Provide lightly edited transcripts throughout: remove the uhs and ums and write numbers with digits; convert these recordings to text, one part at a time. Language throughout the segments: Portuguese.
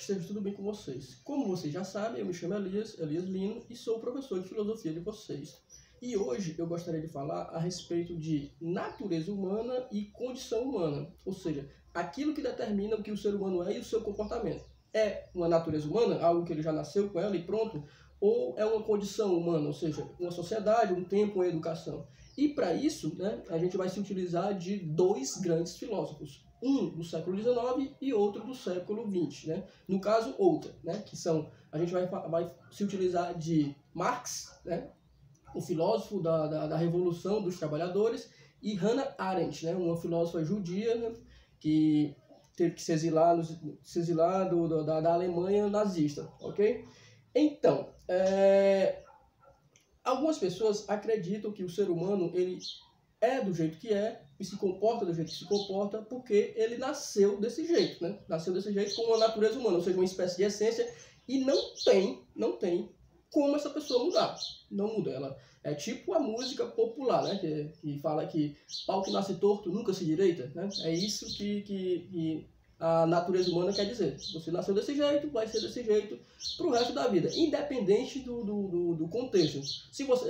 esteja tudo bem com vocês. Como vocês já sabem, eu me chamo Elias Lino e sou o professor de filosofia de vocês. E hoje eu gostaria de falar a respeito de natureza humana e condição humana, ou seja, aquilo que determina o que o ser humano é e o seu comportamento. É uma natureza humana, algo que ele já nasceu com ela e pronto, ou é uma condição humana, ou seja, uma sociedade, um tempo, uma educação. E para isso, a gente vai se utilizar de dois grandes filósofos, um do século XIX e outro do século XX, No caso, outra, que são, a gente vai se utilizar de Marx, o filósofo da Revolução dos Trabalhadores, e Hannah Arendt, uma filósofa judia, que teve que se exilar da Alemanha nazista, ok? Então, algumas pessoas acreditam que o ser humano ele é do jeito que é e se comporta do jeito que se comporta porque ele nasceu desse jeito, Nasceu desse jeito com uma natureza humana, ou seja, uma espécie de essência, e não tem como essa pessoa mudar. Não muda. Ela é tipo a música popular, que fala que pau que nasce torto nunca se direita, É isso que a natureza humana quer dizer. Você nasceu desse jeito, vai ser desse jeito pro resto da vida, independente do contexto.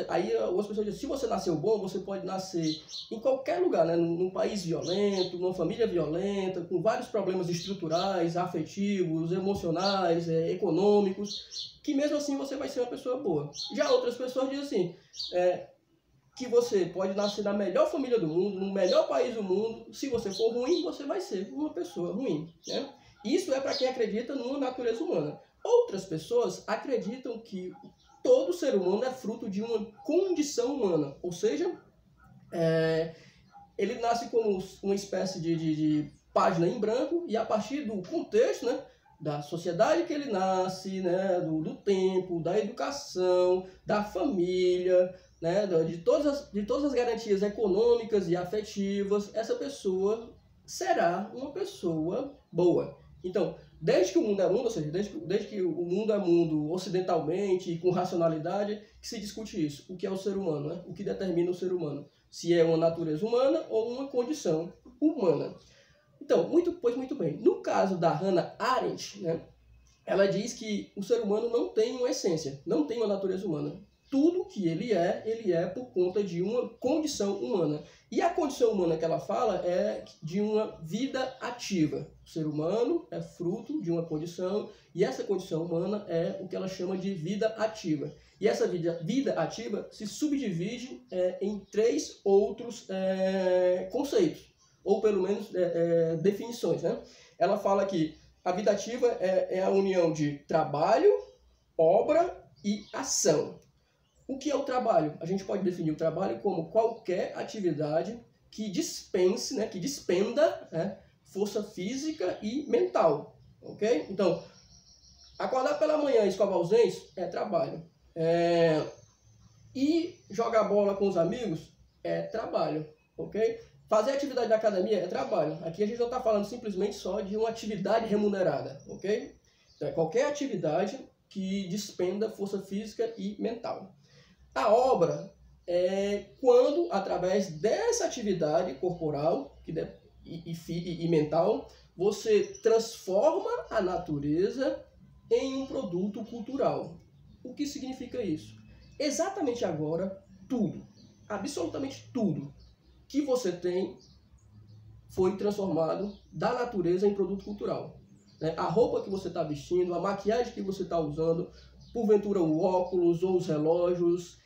Aí algumas pessoas dizem, se você nasceu bom, você pode nascer em qualquer lugar, num país violento, numa família violenta, com vários problemas estruturais, afetivos, emocionais, econômicos, que mesmo assim você vai ser uma pessoa boa. Já outras pessoas dizem assim, que você pode nascer na melhor família do mundo, no melhor país do mundo, se você for ruim, você vai ser uma pessoa ruim, Isso é para quem acredita numa natureza humana. Outras pessoas acreditam que todo ser humano é fruto de uma condição humana, ou seja, ele nasce como uma espécie de página em branco, e a partir do contexto, da sociedade que ele nasce, do tempo, da educação, da família, de todas as garantias econômicas e afetivas, essa pessoa será uma pessoa boa. Então, desde que o mundo é mundo, ou seja, desde que o mundo é mundo ocidentalmente e com racionalidade, que se discute isso. O que é o ser humano, O que determina o ser humano? Se é uma natureza humana ou uma condição humana. Então, muito bem. No caso da Hannah Arendt, ela diz que o ser humano não tem uma essência, não tem uma natureza humana. Tudo que ele é por conta de uma condição humana. E a condição humana que ela fala é de uma vida ativa. O ser humano é fruto de uma condição, e essa condição humana é o que ela chama de vida ativa. E essa vida ativa se subdivide em três outros conceitos, ou pelo menos definições. Ela fala que a vida ativa é a união de trabalho, obra e ação. O que é o trabalho? A gente pode definir o trabalho como qualquer atividade que dispense, que despenda força física e mental, ok? Então, acordar pela manhã e escovar os dentes é trabalho. E jogar bola com os amigos é trabalho, ok? Fazer atividade na academia é trabalho. Aqui a gente não está falando simplesmente só de uma atividade remunerada, ok? Então, é qualquer atividade que despenda força física e mental. A obra é quando, através dessa atividade corporal e mental, você transforma a natureza em um produto cultural. O que significa isso? Exatamente agora, tudo, absolutamente tudo que você tem foi transformado da natureza em produto cultural. A roupa que você está vestindo, a maquiagem que você está usando, porventura o óculos ou os relógios,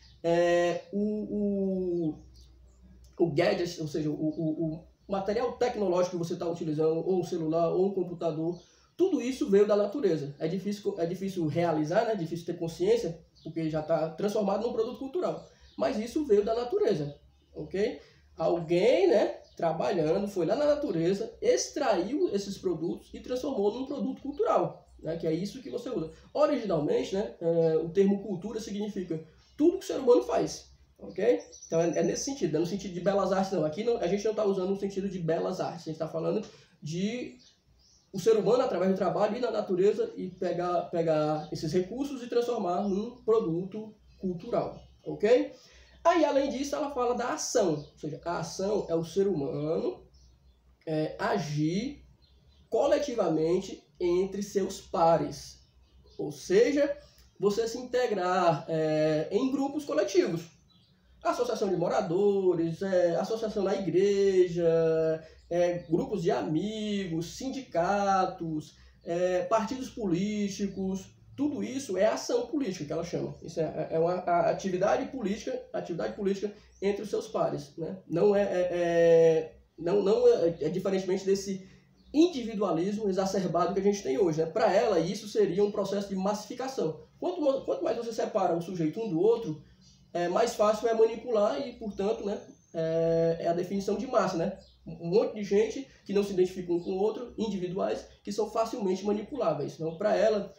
o gadget, ou seja, o material tecnológico que você está utilizando, ou um celular, ou um computador, tudo isso veio da natureza. É difícil realizar, é difícil ter consciência, porque já está transformado num produto cultural. Mas isso veio da natureza, ok? Alguém, trabalhando, foi lá na natureza, extraiu esses produtos e transformou num produto cultural, que é isso que você usa. Originalmente, o termo cultura significa tudo que o ser humano faz, ok? Então é nesse sentido, não é no sentido de belas artes, não. Aqui a gente não está usando no sentido de belas artes, a gente está falando de o ser humano, através do trabalho, ir na natureza e pegar esses recursos e transformar num produto cultural, ok? Aí, além disso, ela fala da ação, ou seja, a ação é o ser humano agir coletivamente entre seus pares. Ou seja, você se integrar em grupos coletivos. Associação de moradores, associação na igreja, grupos de amigos, sindicatos, partidos políticos. Tudo isso é ação política, que ela chama. Isso é uma atividade política entre os seus pares, né? Não é diferentemente desse individualismo exacerbado que a gente tem hoje, né? Para ela, isso seria um processo de massificação. Quanto mais você separa o sujeito um do outro, mais fácil é manipular e, portanto, né, é a definição de massa, né? Um monte de gente que não se identifica um com o outro, individuais, que são facilmente manipuláveis. Então, para ela,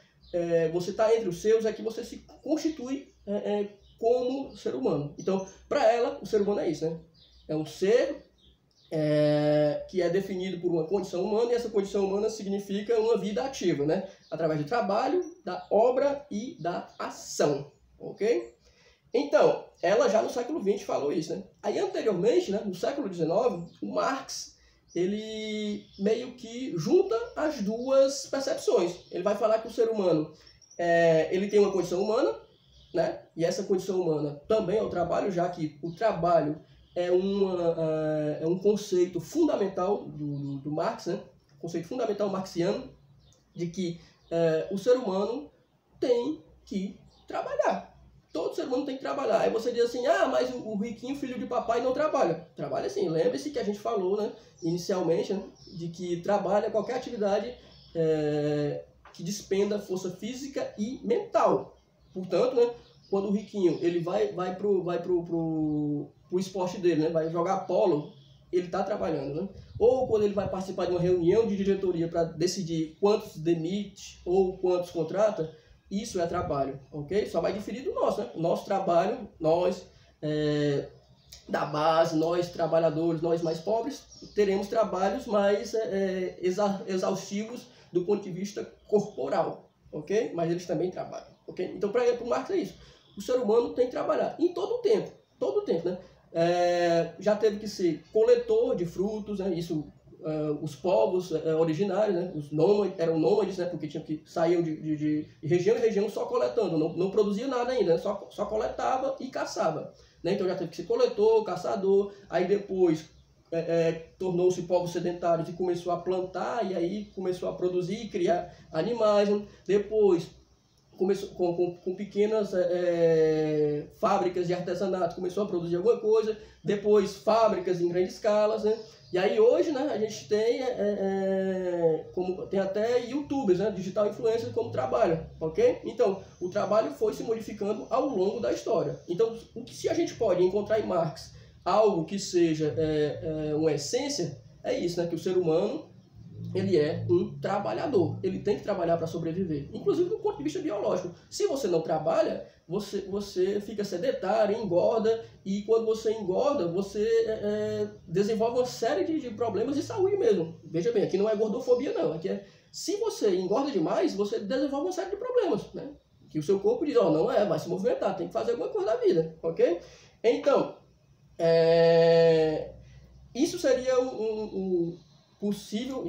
você está entre os seus, é que você se constitui como ser humano. Então, para ela, o ser humano é isso, né? É um ser que é definido por uma condição humana, e essa condição humana significa uma vida ativa, né? Através do trabalho, da obra e da ação, ok? Então, ela já no século XX falou isso, né? Aí, anteriormente, né, no século XIX, o Marx, ele meio que junta as duas percepções. Ele vai falar que o ser humano, ele tem uma condição humana, né? E essa condição humana também é o trabalho, já que o trabalho é um conceito fundamental do Marx, né? Conceito fundamental marxiano, de que o ser humano tem que trabalhar. Todo ser humano tem que trabalhar. Aí você diz assim, mas o riquinho, filho de papai, não trabalha. Trabalha sim. Lembre-se que a gente falou, né, inicialmente, né, de que trabalha qualquer atividade que despenda força física e mental. Portanto, né, quando o riquinho ele vai pro esporte dele, né, vai jogar polo, ele está trabalhando, né? Ou quando ele vai participar de uma reunião de diretoria para decidir quantos demite ou quantos contrata, isso é trabalho, ok? Só vai diferir do nosso, né? Nosso trabalho, nós da base, nós trabalhadores, nós mais pobres, teremos trabalhos mais exaustivos do ponto de vista corporal, ok? Mas eles também trabalham, ok? Então, para o Marx é isso. O ser humano tem que trabalhar em todo o tempo, né? Já teve que ser coletor de frutos, né? Isso, os povos originários, né? Os nômades, eram nômades, né? Porque saíam de região em região só coletando, não produzia nada ainda, né? Só coletava e caçava, né? Então já teve que ser coletor, caçador, aí depois tornou-se povos sedentários e começou a plantar, e aí começou a produzir e criar animais, né? Depois começou com pequenas fábricas de artesanato, começou a produzir alguma coisa, depois fábricas em grandes escalas, né? E aí hoje, né, a gente tem, tem até youtubers, né, digital influencers como trabalho, ok? Então, o trabalho foi se modificando ao longo da história. Então, se a gente pode encontrar em Marx algo que seja uma essência, é isso, né, que o ser humano, ele é um trabalhador, ele tem que trabalhar para sobreviver, inclusive do ponto de vista biológico. Se você não trabalha, você fica sedentário, engorda, e quando você engorda, você desenvolve uma série de problemas de saúde mesmo. Veja bem, aqui não é gordofobia não, aqui se você engorda demais, você desenvolve uma série de problemas, né? Que o seu corpo diz, não vai se movimentar, tem que fazer alguma coisa da vida, ok? Então, isso seria possível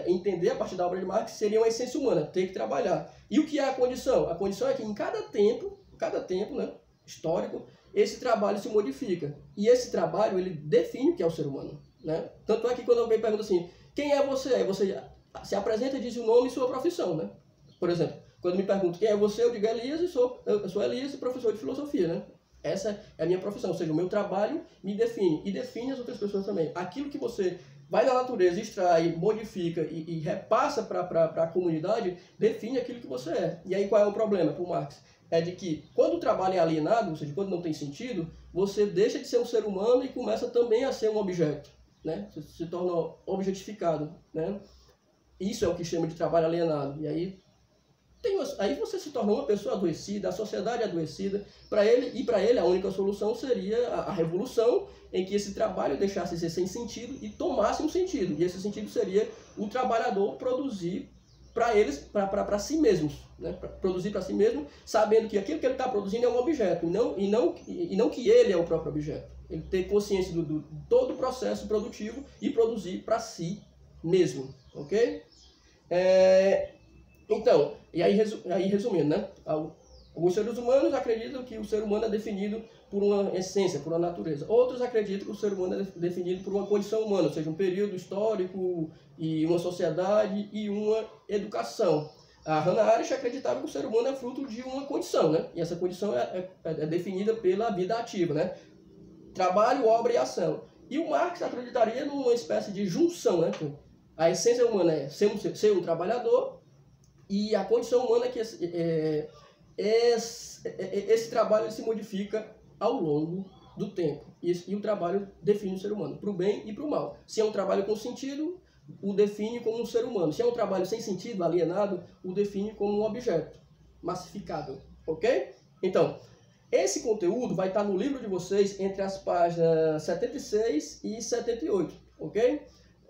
entender a partir da obra de Marx, seria uma essência humana, ter que trabalhar. E o que é a condição? A condição é que em cada tempo, né, histórico, esse trabalho se modifica. E esse trabalho, ele define o que é o ser humano, né? Tanto é que quando alguém pergunta assim, quem é você? Aí você se apresenta e diz o nome e sua profissão, né? Por exemplo, quando me perguntam quem é você, eu digo Elias, eu sou Elias, professor de filosofia, né? Essa é a minha profissão, ou seja, o meu trabalho me define e define as outras pessoas também. Aquilo que você vai na natureza, extrai, modifica e repassa para a comunidade, define aquilo que você é. E aí qual é o problema para o Marx? É de que quando o trabalho é alienado, ou seja, quando não tem sentido, você deixa de ser um ser humano e começa também a ser um objeto, né? Você se torna objetificado, né? Isso é o que chama de trabalho alienado. E aí você se torna uma pessoa adoecida, a sociedade adoecida. Para ele a única solução seria a revolução, em que esse trabalho deixasse de ser sem sentido e tomasse um sentido. E esse sentido seria o trabalhador produzir para si mesmo, né? Produzir para si mesmo, sabendo que aquilo que ele está produzindo é um objeto, e não que ele é o próprio objeto. Ele ter consciência do todo o processo produtivo e produzir para si mesmo, ok? Então, e aí resumindo, né? Alguns seres humanos acreditam que o ser humano é definido por uma essência, por uma natureza. Outros acreditam que o ser humano é definido por uma condição humana, ou seja, um período histórico, e uma sociedade e uma educação. A Hannah Arendt acreditava que o ser humano é fruto de uma condição, né? E essa condição é definida pela vida ativa, né? Trabalho, obra e ação. E o Marx acreditaria numa espécie de junção, né? A essência humana é ser um trabalhador, e a condição humana é que esse trabalho se modifica ao longo do tempo. E o trabalho define o ser humano, para o bem e para o mal. Se é um trabalho com sentido, o define como um ser humano. Se é um trabalho sem sentido, alienado, o define como um objeto massificado. Ok? Então, esse conteúdo vai estar no livro de vocês entre as páginas 76 e 78. Ok?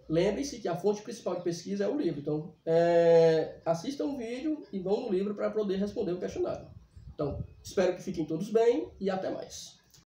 Lembre-se que a fonte principal de pesquisa é o livro. Então, assistam o vídeo e vão no livro para poder responder o questionário. Então, espero que fiquem todos bem e até mais.